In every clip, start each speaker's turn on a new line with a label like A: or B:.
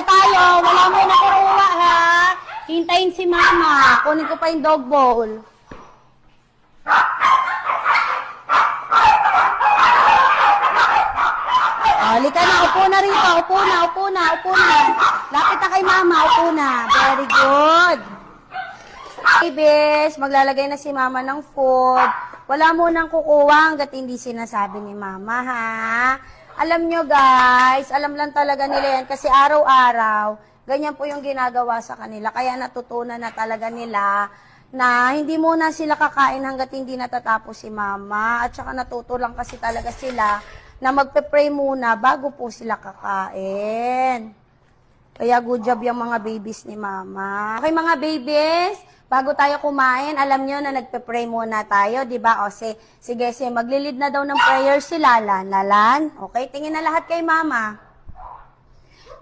A: na tayo. Wala mo na kuruwa, ha? Hintayin si mama. Kunin ko pa yung dog bowl. Halika na, upo na rito. Upo na. Lapit na kay mama, upo na. Very good. Babies, maglalagay na si mama ng food. Wala mo nang kukuha hanggat hindi sinasabi ni mama, ha? Alam nyo guys, alam lang talaga nila yan kasi araw-araw, ganyan po yung ginagawa sa kanila. Kaya natutunan na talaga nila na hindi muna sila kakain hanggat hindi natatapos si mama. At saka natuto lang kasi talaga sila na magpe-pray muna bago po sila kakain. Kaya good job yung mga babies ni mama. Okay mga babies, bago tayo kumain, alam nyo na nagpe-pray muna tayo, di ba? O sige, maglilid na daw ng prayer si Lalan. Okay, tingin na lahat kay mama.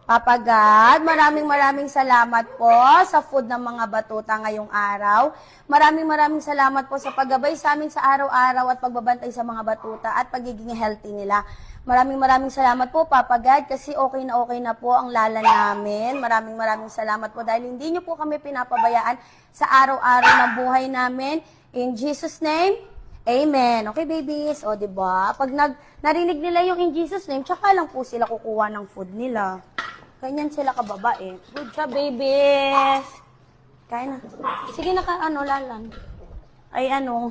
A: Papa God, maraming salamat po sa food ng mga batuta ngayong araw. Maraming salamat po sa paggabay sa amin sa araw-araw at pagbabantay sa mga batuta at pagiging healthy nila. Maraming salamat po, Papa God, kasi okay na po ang lala namin. Maraming salamat po dahil hindi niyo po kami pinapabayaan sa araw-araw ng buhay namin. In Jesus' name, Amen. Okay, babies? O, diba? Pag narinig nila yung in Jesus' name, tsaka lang po sila kukuha ng food nila. Ganyan sila kababae. Good job, babies. Kaya na. Sige na Lalan. Ay,